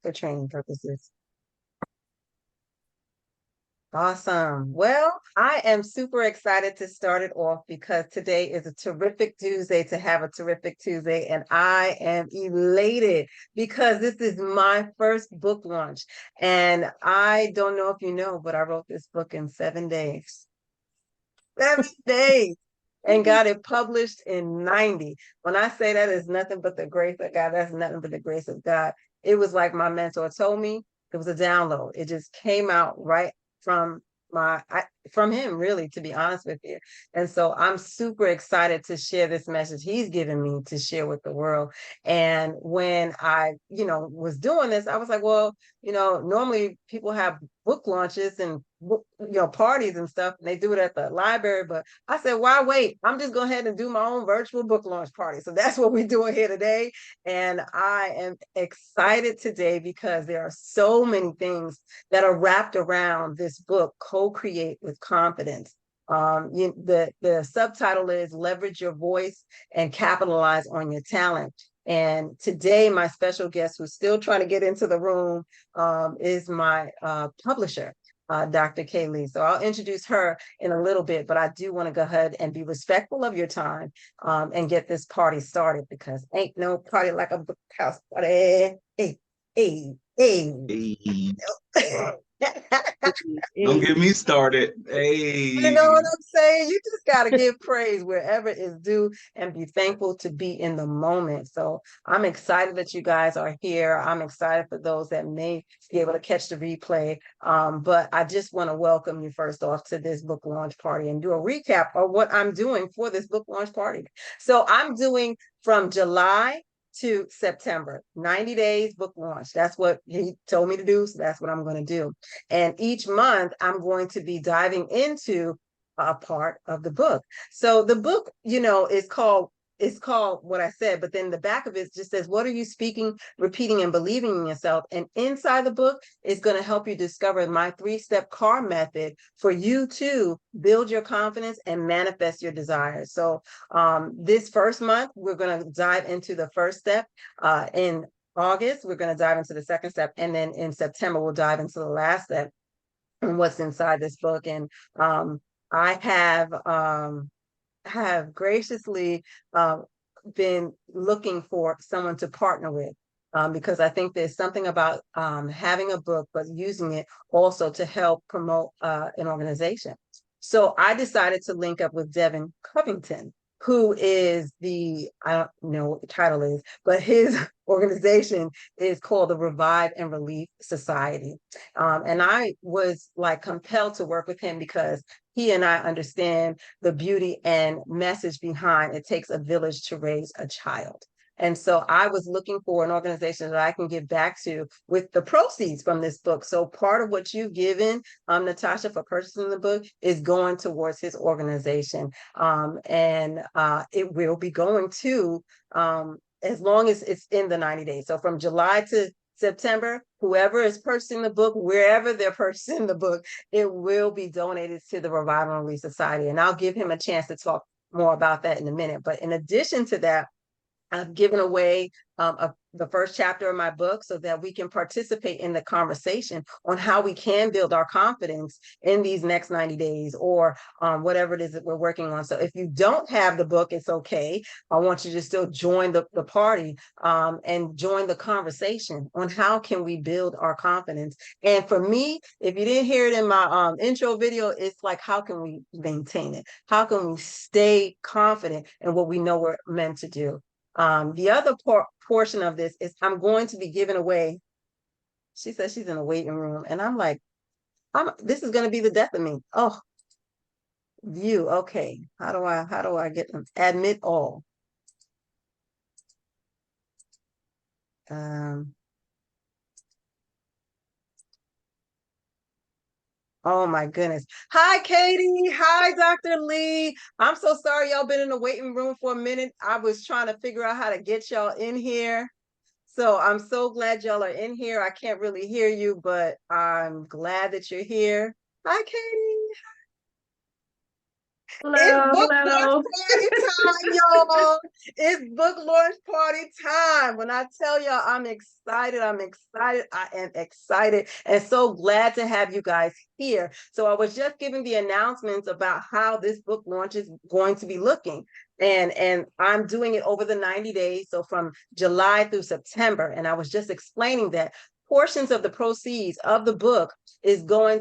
for training purposes. Awesome. Well, I am super excited to start it off because today is a terrific Tuesday to have a terrific Tuesday. And I am elated because this is my first book launch. And I don't know if you know, but I wrote this book in 7 days. 7 days. And got it published in 90. When I say that is nothing but the grace of God, that's nothing but the grace of God. It was like my mentor told me, it was a download. It just came out right from from him, really, to be honest with you. And so I'm super excited to share this message he's given me to share with the world. And when I, was doing this, I was like, well, normally people have book launches and parties and stuff, and they do it at the library. But I said, why wait? I'm just going ahead and do my own virtual book launch party. So that's what we're doing here today. And I am excited today because there are so many things that are wrapped around this book, Co-Create with Confidence. The subtitle is Leverage Your Voice and Capitalize on Your Talent. And today, my special guest, who's still trying to get into the room, is my publisher, Dr. Kaylee. So I'll introduce her in a little bit, but I do want to go ahead and be respectful of your time and get this party started because ain't no party like a book house party. Hey, hey, hey. Hey, don't get me started. You know what Hey, I'm saying? You just got to give praise wherever it's due and be thankful to be in the moment. So I'm excited that you guys are here. I'm excited for those that may be able to catch the replay. But I just want to welcome you first off to this book launch party and do a recap of what I'm doing for this book launch party. So I'm doing from July to September, 90 days book launch. That's what he told me to do. So that's what I'm going to do. And each month, I'm going to be diving into a part of the book. So the book, is called what I said, but then the back of it just says, what are you speaking, repeating, and believing in yourself? And inside the book is going to help you discover my 3-step CAR method for you to build your confidence and manifest your desires. So this first month, we're going to dive into the first step in August, we're going to dive into the second step. And then in September, we'll dive into the last step and what's inside this book. And I have graciously been looking for someone to partner with. Because I think there's something about having a book, but using it also to help promote an organization. So I decided to link up with Devin Covington, who is I don't know what the title is, but his organization is called the Revive and Relief Society. And I was like compelled to work with him because he and I understand the beauty and message behind it takes a village to raise a child. And so I was looking for an organization that I can give back to with the proceeds from this book. So part of what you've given, Natasha, for purchasing the book is going towards his organization. And it will be going to, as long as it's in the 90 days. So from July to September, whoever is purchasing the book, wherever they're purchasing the book, it will be donated to the Revival and Relief Society. And I'll give him a chance to talk more about that in a minute. But in addition to that, I've given away the first chapter of my book so that we can participate in the conversation on how we can build our confidence in these next 90 days or whatever it is that we're working on. So if you don't have the book, it's okay. I want you to still join the party and join the conversation on how can we build our confidence. And for me, if you didn't hear it in my intro video, it's like, how can we maintain it? How can we stay confident in what we know we're meant to do? The other portion of this is I'm going to be giving away. She says she's in a waiting room, and I'm like, this is going to be the death of me. Oh, view. Okay, how do I get them? Admit all? Um, oh my goodness. Hi, Katie. Hi, Dr. Lee. I'm so sorry y'all been in the waiting room for a minute. I was trying to figure out how to get y'all in here. So I'm so glad y'all are in here. I can't really hear you, but I'm glad that you're here. Hi, Katie. It's Hello, book launch hello. party time, y'all. It's book launch party time. When I tell y'all I'm excited, I am excited and so glad to have you guys here. So I was just giving the announcements about how this book launch is going to be looking. And I'm doing it over the 90 days, so from July through September. And I was just explaining that portions of the proceeds of the book is going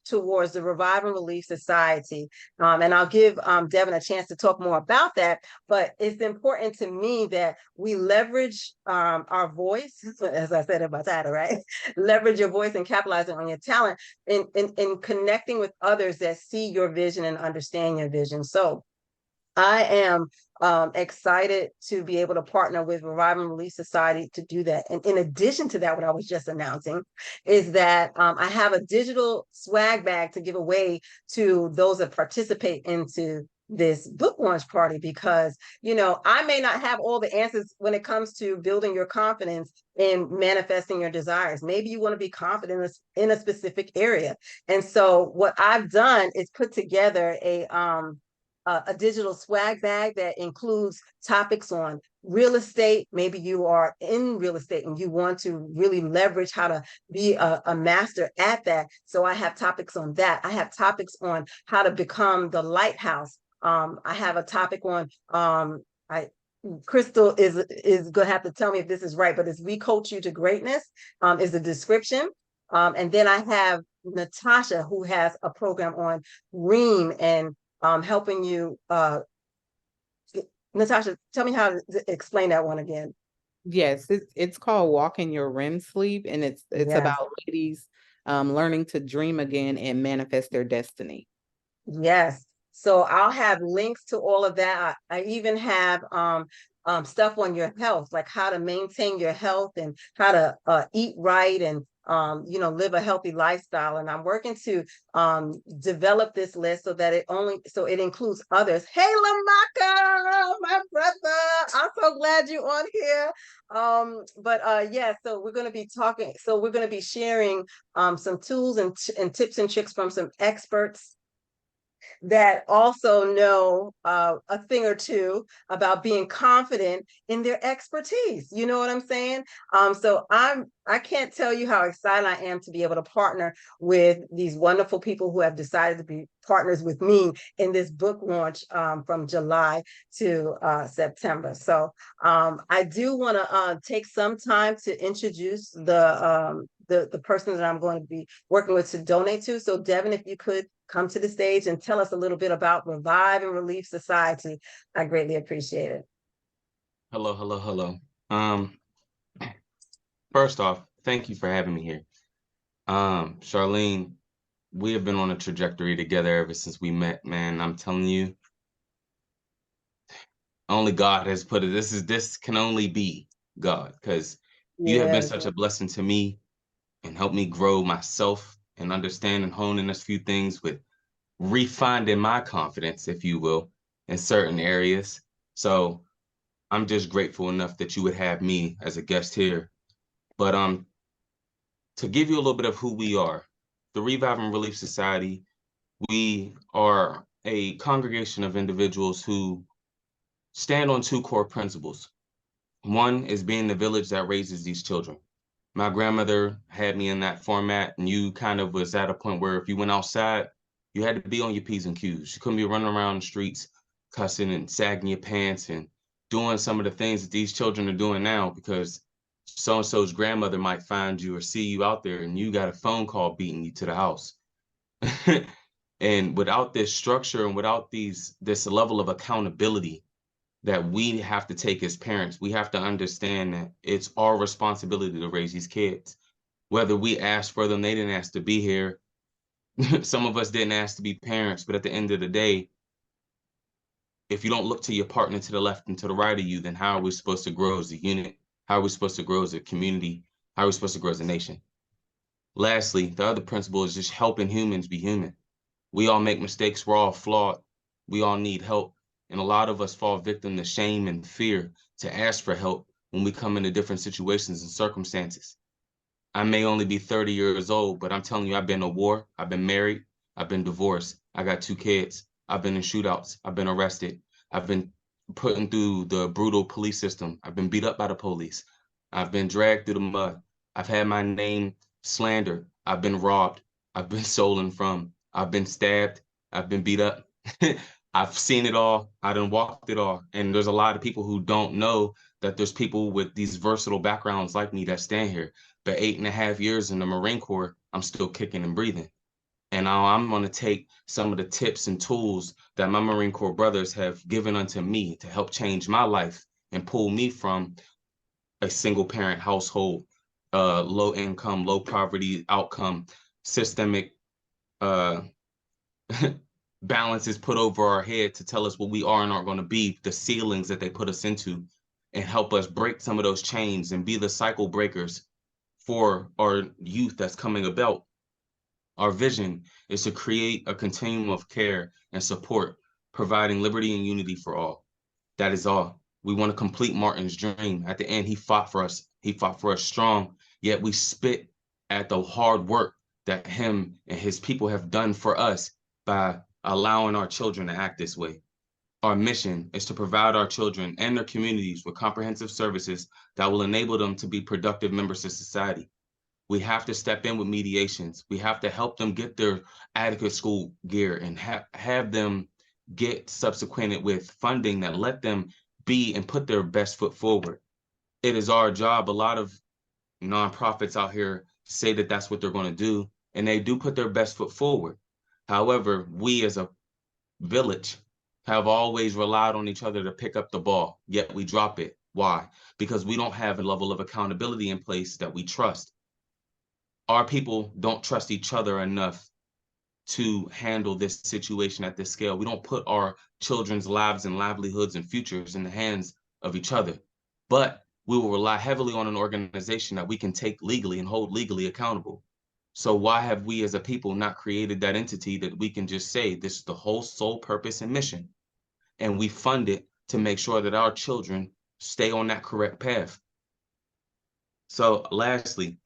towards the Revive and Relief Society. And I'll give Devin a chance to talk more about that. But it's important to me that we leverage our voice, as I said in my title, right? Leverage your voice and capitalizing on your talent in connecting with others that see your vision and understand your vision. So I am excited to be able to partner with Revive and Relief Society to do that. And in addition to that, what I was just announcing is that I have a digital swag bag to give away to those that participate into this book launch party, because I may not have all the answers when it comes to building your confidence in manifesting your desires. Maybe you want to be confident in a specific area. And so what I've done is put together a digital swag bag that includes topics on real estate. Maybe you are in real estate and you want to really leverage how to be a master at that. So I have topics on that. I have topics on how to become the lighthouse. I have a topic on Crystal is going to have to tell me if this is right, but it's We Coach You to Greatness is the description. And then I have Natasha, who has a program on Ream and helping you. Natasha, tell me how to explain that one again. Yes, it's called Walk in Your REM Sleep, and it's Yes. about ladies learning to dream again and manifest their destiny. Yes. So I'll have links to all of that. I even have stuff on your health, like how to maintain your health and how to eat right and live a healthy lifestyle. And I'm working to develop this list so that it includes others. Hey, Lamaka, my brother, I'm so glad you're on here. So we're going to be talking. So we're going to be sharing some tools and tips and tricks from some experts that also know a thing or two about being confident in their expertise. You know what I'm saying? So I can't tell you how excited I am to be able to partner with these wonderful people who have decided to be partners with me in this book launch from July to September. So I do want to take some time to introduce the person that I'm going to be working with to donate to. So Devin, if you could come to the stage and tell us a little bit about Revive and Relief Society, I greatly appreciate it. Hello, hello, hello. First off, thank you for having me here. Charlene, we have been on a trajectory together ever since we met, man. I'm telling you, only God has put it. This can only be God, because you have been such a blessing to me and helped me grow myself and understand and hone in a few things with refinding my confidence, if you will, in certain areas. So I'm just grateful enough that you would have me as a guest here. But to give you a little bit of who we are, the Revive and Relief Society, we are a congregation of individuals who stand on two core principles. One is being the village that raises these children. My grandmother had me in that format, and you kind of was at a point where if you went outside, you had to be on your P's and Q's. You couldn't be running around the streets cussing and sagging your pants and doing some of the things that these children are doing now, because so-and-so's grandmother might find you or see you out there and you got a phone call beating you to the house. And without this structure and without this level of accountability that we have to take as parents, we have to understand that it's our responsibility to raise these kids. Whether we asked for them, they didn't ask to be here. Some of us didn't ask to be parents, but at the end of the day, if you don't look to your partner to the left and to the right of you, then how are we supposed to grow as a unit? How are we supposed to grow as a community? How are we supposed to grow as a nation? Lastly, the other principle is just helping humans be human. We all make mistakes. We're all flawed. We all need help. And a lot of us fall victim to shame and fear to ask for help when we come into different situations and circumstances. I may only be 30 years old, but I'm telling you, I've been to war. I've been married. I've been divorced. I got 2 kids. I've been in shootouts. I've been arrested. I've been put through the brutal police system. I've been beat up by the police. I've been dragged through the mud. I've had my name slandered. I've been robbed. I've been stolen from. I've been stabbed. I've been beat up. I've seen it all. I done walked it all. And there's a lot of people who don't know that there's people with these versatile backgrounds like me that stand here. But 8.5 years in the Marine Corps, I'm still kicking and breathing. And now I'm going to take some of the tips and tools that my Marine Corps brothers have given unto me to help change my life and pull me from a single parent household, low income, low poverty outcome, systemic balances put over our head to tell us what we are and aren't going to be, the ceilings that they put us into, and help us break some of those chains and be the cycle breakers for our youth that's coming about. Our vision is to create a continuum of care and support, providing liberty and unity for all. That is all. We want to complete Martin's dream. At the end, he fought for us. He fought for us strong, yet we spit at the hard work that him and his people have done for us by allowing our children to act this way. Our mission is to provide our children and their communities with comprehensive services that will enable them to be productive members of society. We have to step in with mediations. We have to help them get their adequate school gear and have them get subsequented with funding that let them be and put their best foot forward. It is our job. A lot of nonprofits out here say that that's what they're going to do, and they do put their best foot forward. However, we as a village have always relied on each other to pick up the ball, yet we drop it. Why? Because we don't have a level of accountability in place that we trust. Our people don't trust each other enough to handle this situation at this scale. We don't put our children's lives and livelihoods and futures in the hands of each other, but we will rely heavily on an organization that we can take legally and hold legally accountable. So why have we as a people not created that entity that we can just say, this is the whole sole purpose and mission, and we fund it to make sure that our children stay on that correct path? So lastly,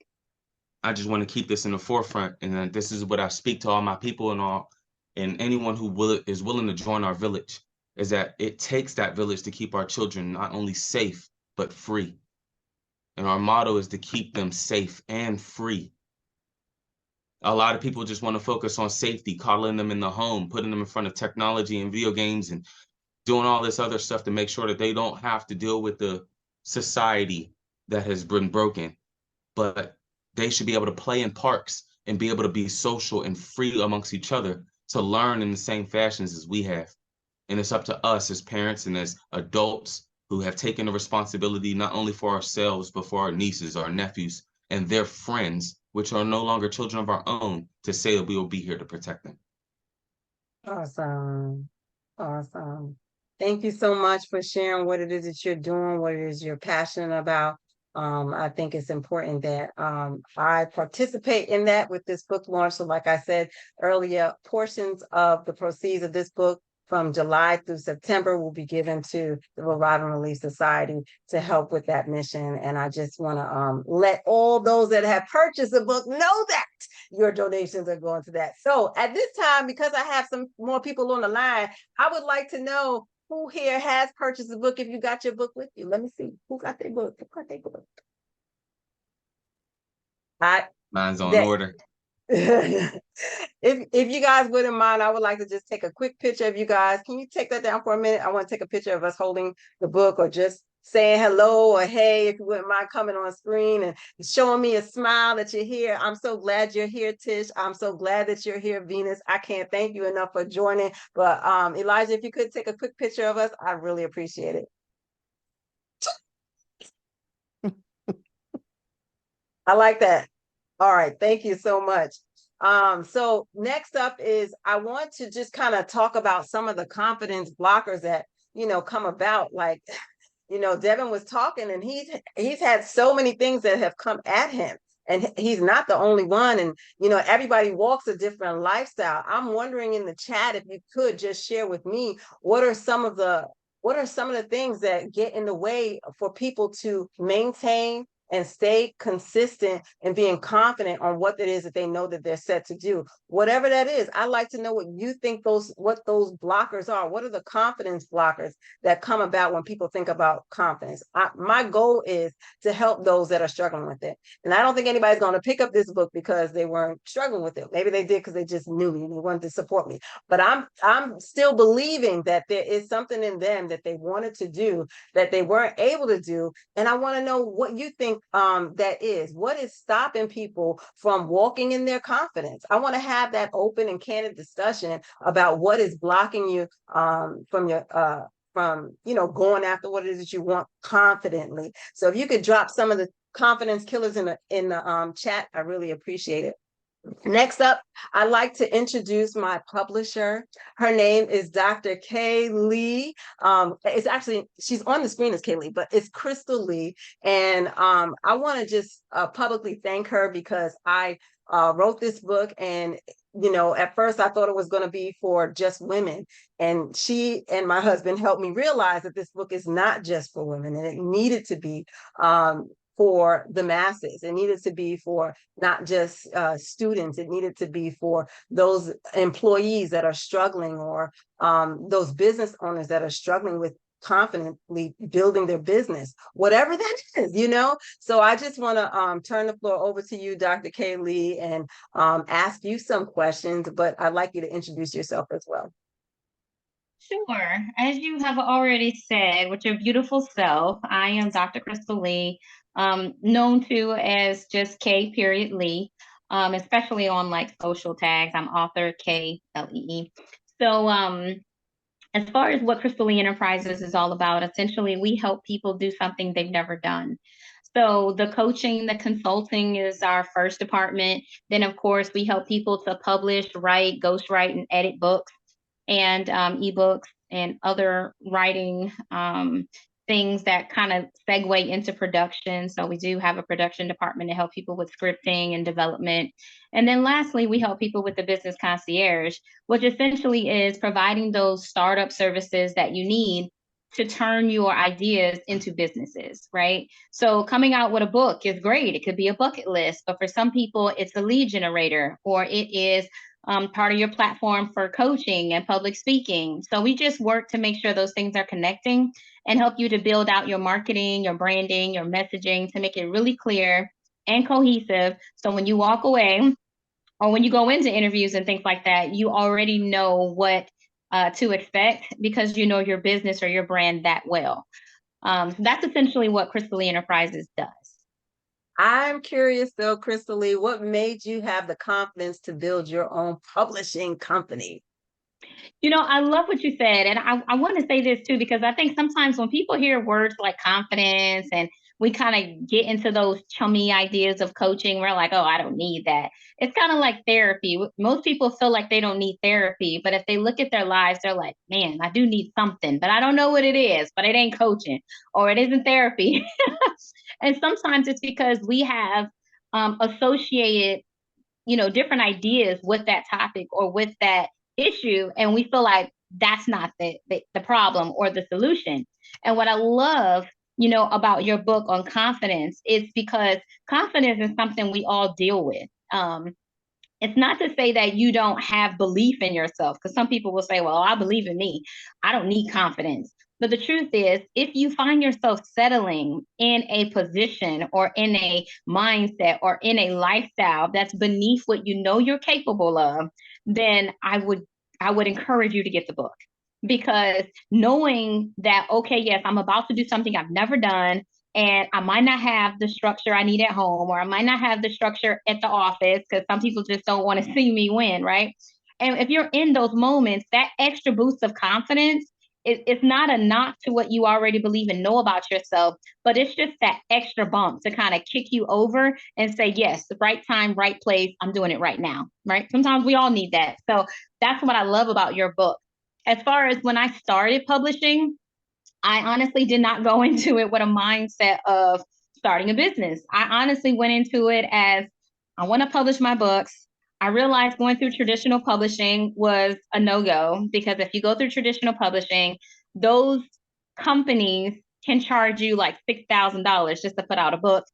I just want to keep this in the forefront, and this is what I speak to all my people and anyone who is willing to join our village, is that it takes that village to keep our children not only safe, but free. And our motto is to keep them safe and free. A lot of people just want to focus on safety, coddling them in the home, putting them in front of technology and video games and doing all this other stuff to make sure that they don't have to deal with the society that has been broken. But they should be able to play in parks and be able to be social and free amongst each other to learn in the same fashions as we have. And it's up to us as parents and as adults who have taken the responsibility not only for ourselves, but for our nieces, our nephews, and their friends, which are no longer children of our own, to say that we will be here to protect them. Awesome. Awesome. Thank you so much for sharing what it is that you're doing, what it is you're passionate about. I think it's important that I participate in that with this book launch. So like I said earlier, portions of the proceeds of this book from July through September will be given to the Revive and Release Society to help with that mission. And I just want to let all those that have purchased the book know that your donations are going to that. So at this time, because I have some more people on the line, I would like to know who here has purchased the book. If you got your book with you, let me see who got their book. Who got their book? Mine's on order. If you guys wouldn't mind, I would like to just take a quick picture of you guys. Can you take that down for a minute? I want to take a picture of us holding the book, or just saying hello or hey, if you wouldn't mind coming on screen and showing me a smile that you're here. I'm so glad you're here, Tish. I'm so glad that you're here, Venus. I can't thank you enough for joining. But Elijah, if you could take a quick picture of us, I'd really appreciate it. I like that. All right, thank you so much. So next up is, I want to just kind of talk about some of the confidence blockers that, come about. Like, Devin was talking, and he's had so many things that have come at him, and he's not the only one. And, everybody walks a different lifestyle. I'm wondering in the chat, if you could just share with me, what are some of the things that get in the way for people to maintain and stay consistent and being confident on what it is that they know that they're set to do. Whatever that is, I'd like to know what you think what those blockers are. What are the confidence blockers that come about when people think about confidence? My goal is to help those that are struggling with it. And I don't think anybody's going to pick up this book because they weren't struggling with it. Maybe they did because they just knew me and they wanted to support me. But I'm still believing that there is something in them that they wanted to do that they weren't able to do. And I want to know what you think that is. What is stopping people from walking in their confidence? I want to have that open and candid discussion about what is blocking you from going after what it is that you want confidently. So if you could drop some of the confidence killers in the chat, I really appreciate it. Next up, I'd like to introduce my publisher. Her name is Dr. Kay Lee. It's actually, she's on the screen as Kay Lee, but it's Crystal Lee. And I want to just publicly thank her because I wrote this book, and at first I thought it was going to be for just women. And she and my husband helped me realize that this book is not just for women, and it needed to be for the masses. It needed to be for not just students. It needed to be for those employees that are struggling, or those business owners that are struggling with confidently building their business, whatever that is. So I just want to turn the floor over to you, Dr. Kay Lee, and ask you some questions, but I'd like you to introduce yourself as well. Sure. As you have already said, with your beautiful self, I am Dr. Crystal Lee, known to as just K. Lee, especially on like social tags. I'm author K Lee. So as far as what Crystal Lee Enterprises is all about, essentially we help people do something they've never done. So the coaching, the consulting is our first department. Then of course we help people to publish, write, ghostwrite, and edit books and ebooks and other writing things that kind of segue into production. So we do have a production department to help people with scripting and development. And then lastly, we help people with the business concierge, which essentially is providing those startup services that you need to turn your ideas into businesses, right? So coming out with a book is great. It could be a bucket list, but for some people, it's a lead generator, or it is part of your platform for coaching and public speaking. So we just work to make sure those things are connecting and help you to build out your marketing, your branding, your messaging to make it really clear and cohesive. So when you walk away or when you go into interviews and things like that, you already know what to expect because you know your business or your brand that well. That's essentially what Crystal Lee Enterprises does. I'm curious though, Crystal Lee, what made you have the confidence to build your own publishing company? I love what you said. And I want to say this too, because I think sometimes when people hear words like confidence and we kind of get into those chummy ideas of coaching, we're like, oh, I don't need that. It's kind of like therapy. Most people feel like they don't need therapy, but if they look at their lives, they're like, man, I do need something, but I don't know what it is, but it ain't coaching or it isn't therapy. And sometimes it's because we have associated, different ideas with that topic or with that issue, and we feel like that's not the problem or the solution. And what I love, about your book on confidence is because confidence is something we all deal with. It's not to say that you don't have belief in yourself, because some people will say, well, I believe in me, I don't need confidence. But the truth is, if you find yourself settling in a position or in a mindset or in a lifestyle that's beneath what you know you're capable of, then I would encourage you to get the book. Because knowing that, okay, yes, I'm about to do something I've never done, and I might not have the structure I need at home, or I might not have the structure at the office, because some people just don't want to see me win, right? And if you're in those moments, that extra boost of confidence, it's not a knock to what you already believe and know about yourself, but it's just that extra bump to kind of kick you over and say, yes, the right time, right place, I'm doing it right now, right? Sometimes we all need that. So that's what I love about your book. As far as when I started publishing, I honestly did not go into it with a mindset of starting a business. I honestly went into it as, I want to publish my books. I realized going through traditional publishing was a no-go, because if you go through traditional publishing, those companies can charge you like $6,000 just to put out a book.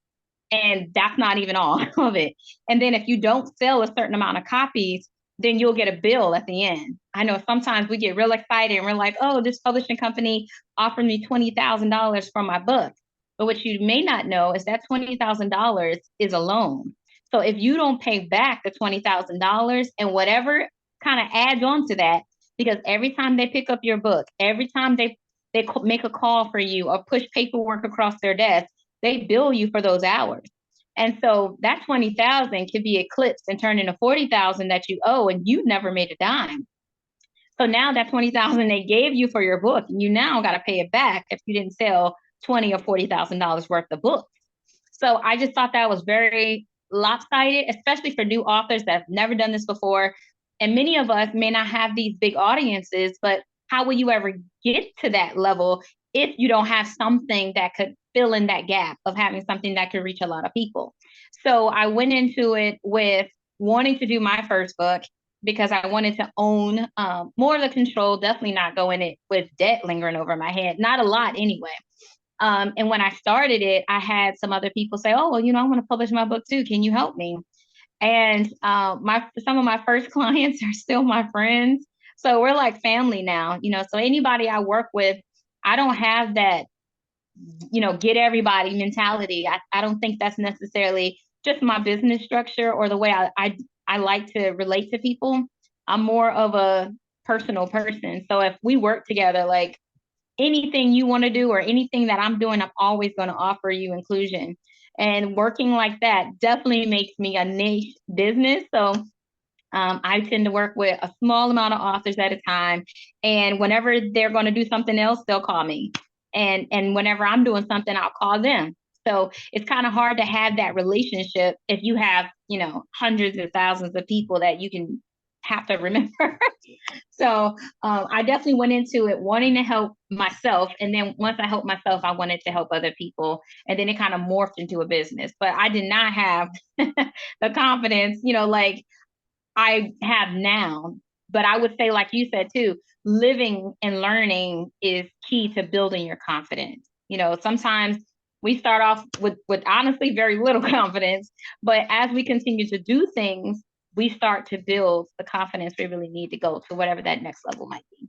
And that's not even all of it. And then if you don't sell a certain amount of copies, then you'll get a bill at the end. I know sometimes we get real excited and we're like, oh, this publishing company offered me $20,000 for my book. But what you may not know is that $20,000 is a loan. So if you don't pay back the $20,000 and whatever kind of adds on to that, because every time they pick up your book, every time they make a call for you or push paperwork across their desk, they bill you for those hours. And so that 20,000 could be eclipsed and turned into 40,000 that you owe, and you never made a dime. So now that 20,000 they gave you for your book, you now got to pay it back if you didn't sell 20 or $40,000 worth of books. So I just thought that was very lopsided, especially for new authors that have never done this before. And many of us may not have these big audiences, but how will you ever get to that level if you don't have something that could fill in that gap of having something that could reach a lot of people? So I went into it with wanting to do my first book because I wanted to own more of the control, definitely not go in it with debt lingering over my head, not a lot anyway. And when I started it, I had some other people say, oh, well, you know, I want to publish my book too. Can you help me? And some of my first clients are still my friends. So we're like family now, you know, so anybody I work with, I don't have that, you know, get everybody mentality. I don't think that's necessarily just my business structure or the way I like to relate to people. I'm more of a personal person. So if we work together, like anything you want to do or anything that I'm doing, I'm always going to offer you inclusion. And working like that definitely makes me a niche business. So I tend to work with a small amount of authors at a time. And whenever they're going to do something else, they'll call me. And whenever I'm doing something, I'll call them. So it's kind of hard to have that relationship if you have, you know, hundreds of thousands of people that you can have to remember. So I definitely went into it wanting to help myself. And then once I helped myself, I wanted to help other people. And then it kind of morphed into a business. But I did not have the confidence, you know, like I have now. But I would say, like you said too, living and learning is key to building your confidence. You know, sometimes we start off with honestly very little confidence, but as we continue to do things, we start to build the confidence we really need to go to whatever that next level might be.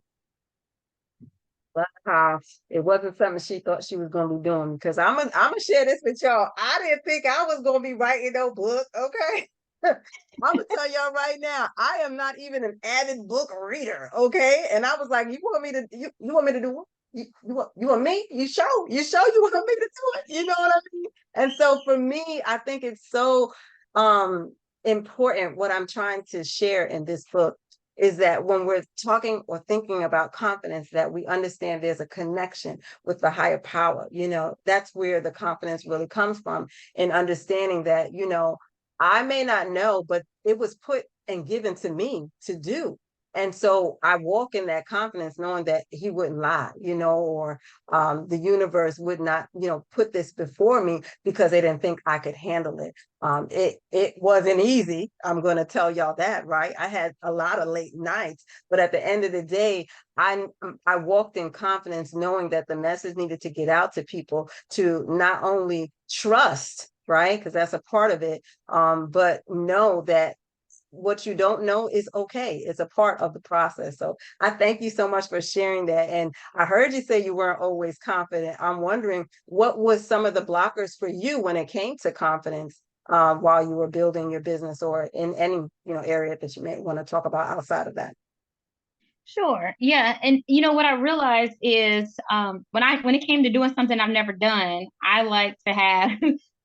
Wow, it wasn't something she thought she was going to be doing, because I'm gonna share this with y'all. I didn't think I was going to be writing no book. Okay. I'm gonna tell y'all right now, I am not even an avid book reader. Okay. And I was like, you want me to do what? You want me? You sure you want me to do it? You know what I mean? And so for me, I think it's so important. What I'm trying to share in this book is that when we're talking or thinking about confidence, that we understand there's a connection with the higher power. You know, that's where the confidence really comes from, in understanding that, you know, I may not know, but it was put and given to me to do. And so I walk in that confidence, knowing that he wouldn't lie, you know, or the universe would not, you know, put this before me because they didn't think I could handle it. It wasn't easy. I'm going to tell y'all that, right? I had a lot of late nights, but at the end of the day, I walked in confidence, knowing that the message needed to get out to people, to not only trust, right, because that's a part of it, but know that what you don't know is okay. It's a part of the process. So I thank you so much for sharing that. And I heard you say you weren't always confident. I'm wondering, what was some of the blockers for you when it came to confidence while you were building your business, or in any, you know, area that you may want to talk about outside of that? Sure. Yeah. And you know what I realized is when it came to doing something I've never done, I like to have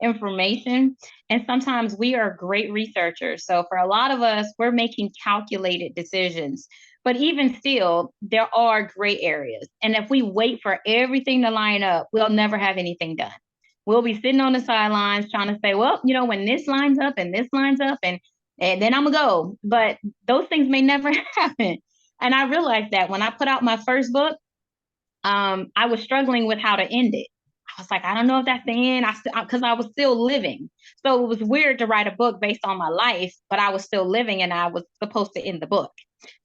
information. And sometimes we are great researchers. So for a lot of us, we're making calculated decisions. But even still, there are gray areas. And if we wait for everything to line up, we'll never have anything done. We'll be sitting on the sidelines trying to say, well, you know, when this lines up and this lines up, and then I'm gonna go. But those things may never happen. And I realized that when I put out my first book, I was struggling with how to end it. I was like, I don't know if that's the end, because I was still living. So it was weird to write a book based on my life, but I was still living and I was supposed to end the book.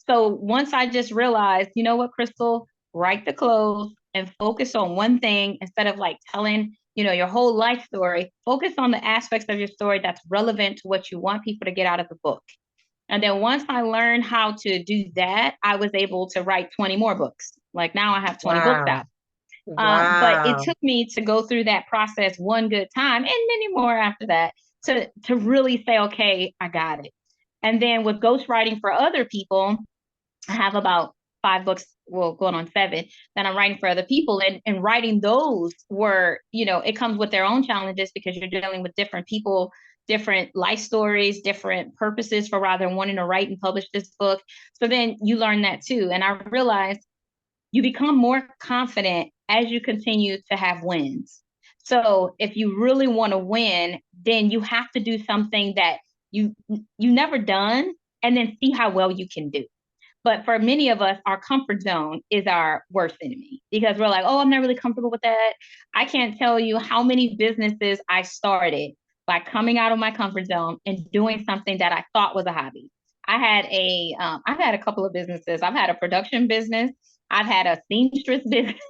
So once I just realized, you know what, Crystal, write the close and focus on one thing instead of like telling your whole life story, focus on the aspects of your story that's relevant to what you want people to get out of the book. And then once I learned how to do that, I was able to write 20 more books. Like now I have 20 books out. But it Wow. took me to go through that process one good time and many more after that to really say, okay, I got it. And then with ghostwriting for other people, I have about 5 books, well, going on 7, that I'm writing for other people. And writing those were, it comes with their own challenges because you're dealing with different people, different life stories, different purposes for rather wanting to write and publish this book. So then you learn that too. And I realized you become more confident as you continue to have wins. So if you really want to win, then you have to do something that you never done and then see how well you can do. But for many of us, our comfort zone is our worst enemy because we're like, oh, I'm not really comfortable with that. I can't tell you how many businesses I started by coming out of my comfort zone and doing something that I thought was a hobby. I've had a couple of businesses. I've had a production business. I've had a seamstress business.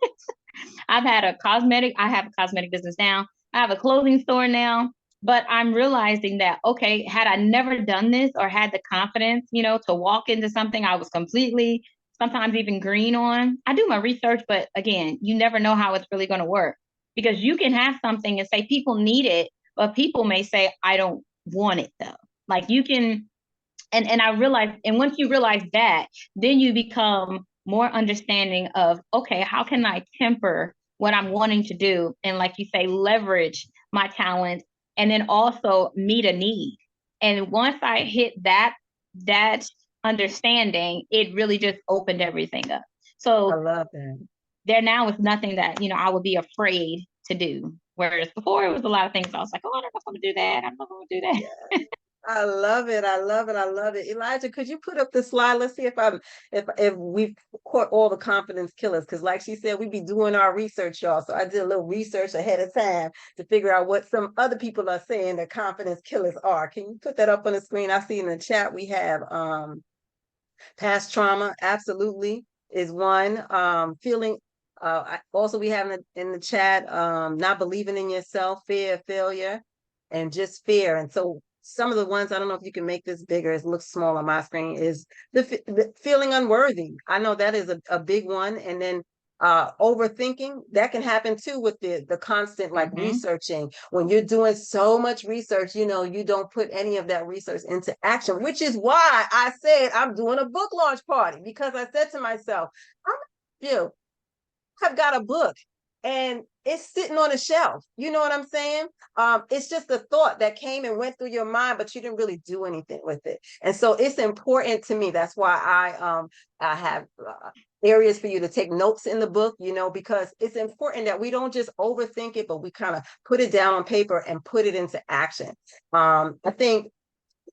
I have a cosmetic business now. I have a clothing store now. But I'm realizing that, okay, had I never done this or had the confidence, to walk into something I was completely, sometimes even green on, I do my research, but again, you never know how it's really going to work because you can have something and say people need it, but people may say, I don't want it though. Like you can, and I realized, and once you realize that, then you become more understanding of, okay, how can I temper what I'm wanting to do? And like you say, leverage my talents and then also meet a need. And once I hit that understanding, it really just opened everything up. I So love that. there now is nothing that, I would be afraid to do. Whereas before it was a lot of things I was like, oh, I don't know if I'm gonna do that. I'm not gonna do that. Yeah. I love it. I love it. I love it. Elijah, could you put up the slide? Let's see if we've caught all the confidence killers. Because like she said, we be doing our research, y'all. So I did a little research ahead of time to figure out what some other people are saying that confidence killers are. Can you put that up on the screen? I see in the chat we have past trauma, absolutely, is one. Feeling also we have in the chat not believing in yourself, fear of failure, and just fear. And so some of the ones, I don't know if you can make this bigger, it looks small on my screen, is the feeling unworthy. I know that is a big one. And then overthinking, that can happen too with the constant like researching. When you're doing so much research, you don't put any of that research into action, which is why I said I'm doing a book launch party, because I said to myself, I've got a book and it's sitting on a shelf. You know what I'm saying? It's just a thought that came and went through your mind, but you didn't really do anything with it. And so it's important to me. That's why I have areas for you to take notes in the book, because it's important that we don't just overthink it, but we kind of put it down on paper and put it into action. I think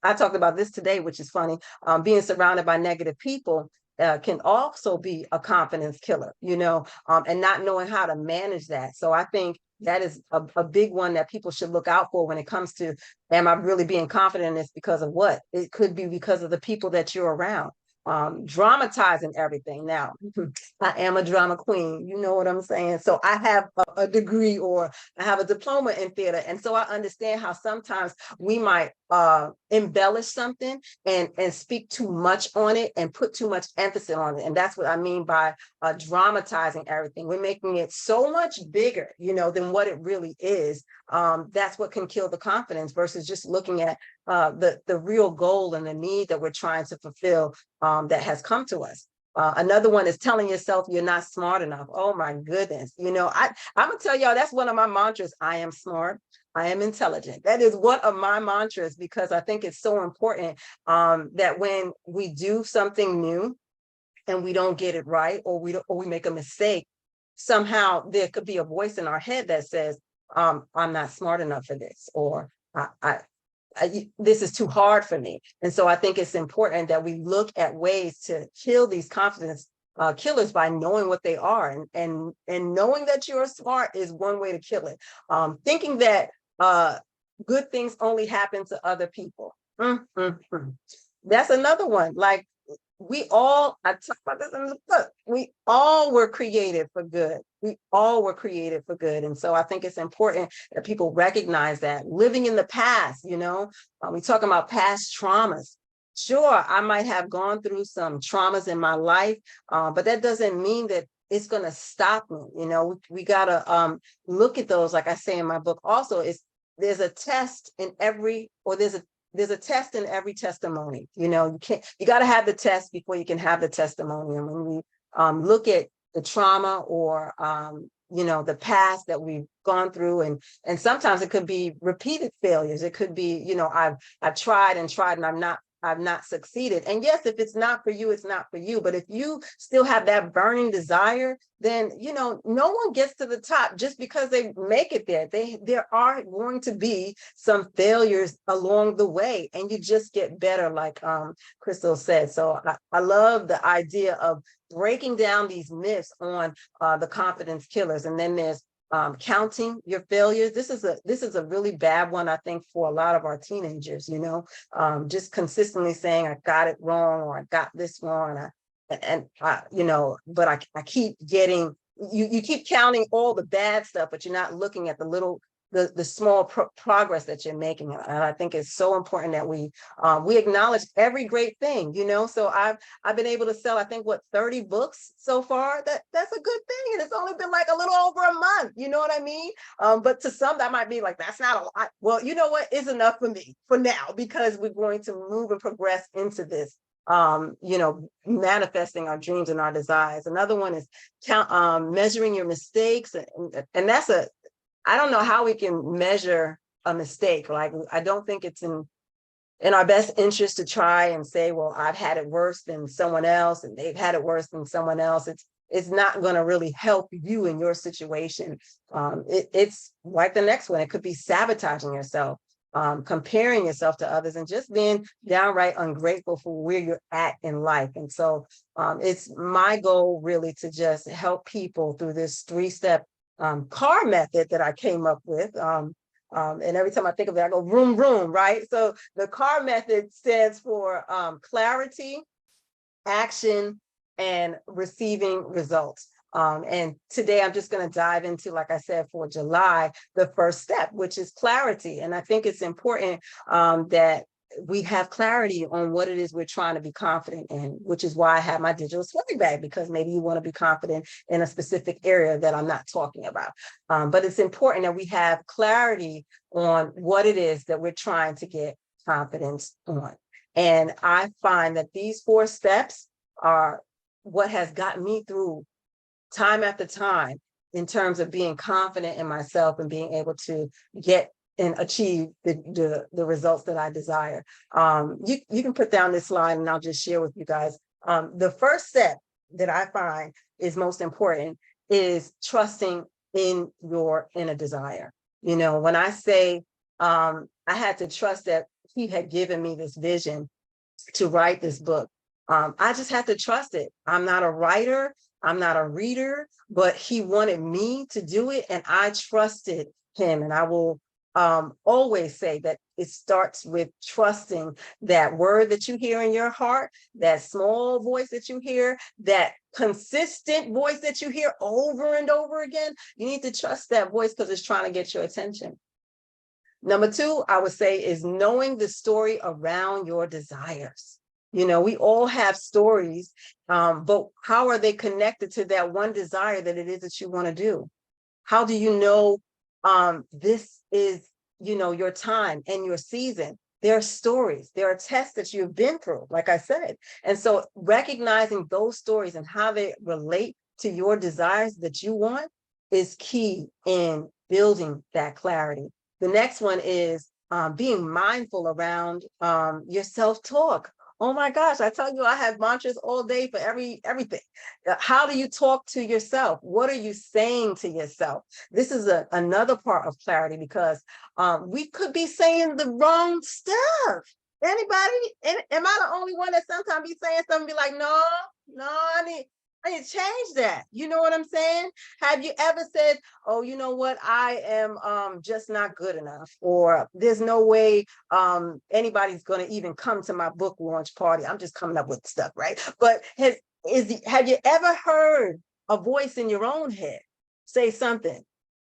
I talked about this today, which is funny. Being surrounded by negative people can also be a confidence killer, and not knowing how to manage that. So I think that is a big one that people should look out for when it comes to, am I really being confident in this because of what? It could be because of the people that you're around. Dramatizing everything. Now, I am a drama queen, you know what I'm saying? So I have a degree, or I have a diploma in theater. And so I understand how sometimes we might embellish something and speak too much on it and put too much emphasis on it. And that's what I mean by dramatizing everything. We're making it so much bigger, than what it really is. That's what can kill the confidence versus just looking at the real goal and the need that we're trying to fulfill that has come to us. Another one is telling yourself you're not smart enough. Oh my goodness. I'm gonna tell y'all, that's one of my mantras. I am smart. I am intelligent. That is one of my mantras, because I think it's so important that when we do something new and we don't get it right, or we make a mistake, somehow there could be a voice in our head that says, I'm not smart enough for this, or this is too hard for me. And so I think it's important that we look at ways to kill these confidence killers by knowing what they are, and knowing that you're smart is one way to kill it. Thinking that good things only happen to other people. That's another one. Like, we all, I talk about this in the book, we all were created for good. We all were created for good. And so I think it's important that people recognize that living in the past, we talking about past traumas. Sure, I might have gone through some traumas in my life, but that doesn't mean that it's going to stop me. We got to look at those, like I say in my book also, there's a test in every, or there's a test in every testimony. You got to have the test before you can have the testimony. And when we look at the trauma or the past that we've gone through, and sometimes it could be repeated failures. It could be, I've tried and I've not succeeded. And yes, if it's not for you, it's not for you. But if you still have that burning desire, then, no one gets to the top just because they make it there. There are going to be some failures along the way, and you just get better, like Crystal said. So I love the idea of breaking down these myths on the confidence killers. And then there's counting your failures. This is a really bad one, I think, for a lot of our teenagers, just consistently saying I got it wrong, or I got this wrong, but I keep getting, you keep counting all the bad stuff, but you're not looking at the small progress that you're making. And I think it's so important that we acknowledge every great thing, so I've been able to sell, I think, 30 books so far. That's a good thing. And it's only been like a little over a month, you know what I mean? But to some that might be like, that's not a lot. Well, you know what, is enough for me for now, because we're going to move and progress into this, manifesting our dreams and our desires. Another one is measuring your mistakes. And that's I don't know how we can measure a mistake. Like, I don't think it's in our best interest to try and say, well, I've had it worse than someone else and they've had it worse than someone else. It's not going to really help you in your situation. It's like the next one. It could be sabotaging yourself, comparing yourself to others, and just being downright ungrateful for where you're at in life. And so it's my goal really to just help people through this 3-step CAR method that I came up with. And every time I think of it, I go vroom, vroom, right? So the CAR method stands for clarity, action, and receiving results. And today I'm just going to dive into, like I said, for July, the first step, which is clarity. And I think it's important that we have clarity on what it is we're trying to be confident in, which is why I have my digital swag bag, because maybe you want to be confident in a specific area that I'm not talking about. But it's important that we have clarity on what it is that we're trying to get confidence on. And I find that these 4 steps are what has gotten me through time after time in terms of being confident in myself and being able to get and achieve the results that I desire. You can put down this slide and I'll just share with you guys. The first step that I find is most important is trusting in your inner desire. When I say I had to trust that he had given me this vision to write this book, I just had to trust it. I'm not a writer, I'm not a reader, but he wanted me to do it, and I trusted him. And I will always say that it starts with trusting that word that you hear in your heart, that small voice that you hear, that consistent voice that you hear over and over again. You need to trust that voice because it's trying to get your attention. Number 2, I would say, is knowing the story around your desires. We all have stories, but how are they connected to that one desire that it is that you want to do? How do you know this is, your time and your season? There are stories, there are tests that you've been through, like I said. And so recognizing those stories and how they relate to your desires that you want is key in building that clarity. The next one is being mindful around your self-talk. Oh my gosh, I tell you, I have mantras all day for everything. How do you talk to yourself? What are you saying to yourself? This is another part of clarity, because we could be saying the wrong stuff. Anybody? Am I the only one that sometimes be saying something, be like, no, honey, I didn't change that. You know what I'm saying? Have you ever said, oh, you know what, I am just not good enough, or there's no way anybody's gonna even come to my book launch party. I'm just coming up with stuff, right? But have you ever heard a voice in your own head say something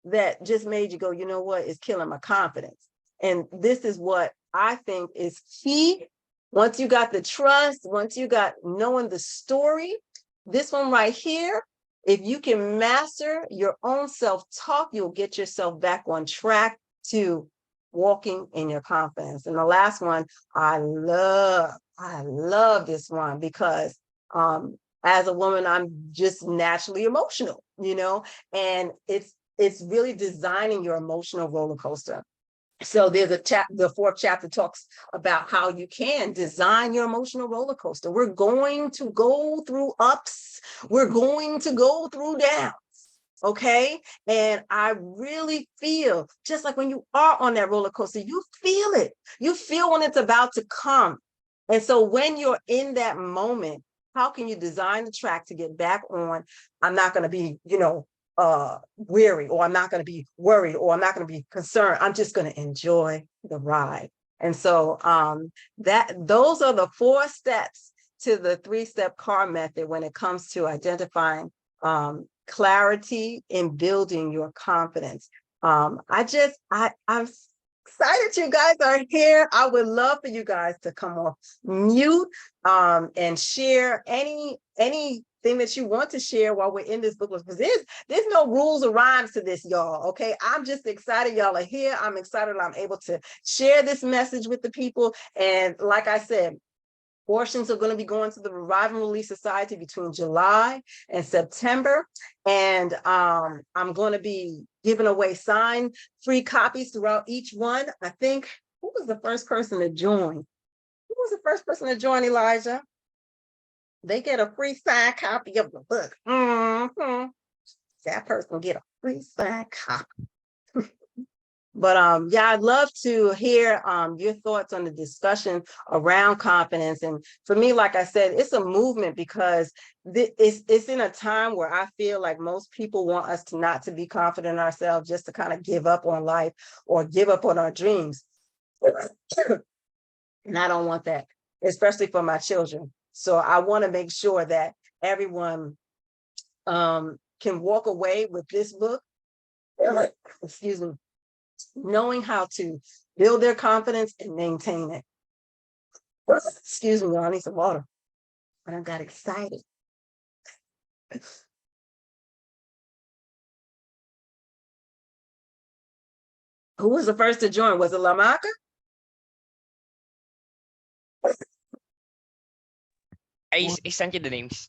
that just made you go, you know what, it's killing my confidence? And this is what I think is key. Once you got the trust, once you got knowing the story, this one right here, if you can master your own self-talk, you'll get yourself back on track to walking in your confidence. And the last one, I love this one because as a woman, I'm just naturally emotional, you know, and it's really designing your emotional roller coaster. So there's the fourth chapter talks about how you can design your emotional roller coaster. We're going to go through ups. We're going to go through downs. Okay. And I really feel just like when you are on that roller coaster, you feel it. You feel when it's about to come. And so when you're in that moment, how can you design the track to get back on? I'm not going to be, weary, or I'm not going to be worried, or I'm not going to be concerned. I'm just going to enjoy the ride. And so those are the 4 steps to the 3-step CAR method when it comes to identifying clarity in building your confidence. I'm excited you guys are here. I would love for you guys to come off mute and share anything that you want to share while we're in this book, because there's no rules or rhymes to this, y'all. Okay, I'm just excited y'all are here. I'm excited I'm able to share this message with the people. And like I said, portions are going to be going to the Revive and Release Society between July and September. And I'm going to be giving away signed free copies throughout each one. I think, who was the first person to join? Who was the first person to join, Elijah? They get a free signed copy of the book. That person will get a free signed copy. But yeah, I'd love to hear your thoughts on the discussion around confidence. And for me, like I said, it's a movement because it's in a time where I feel like most people want us to not to be confident in ourselves, just to kind of give up on life or give up on our dreams. And I don't want that, especially for my children. So I want to make sure that everyone can walk away with this book, excuse me, knowing how to build their confidence and maintain it. Excuse me, I need some water. And I got excited. Who was the first to join? Was it Lamaka? I sent you the names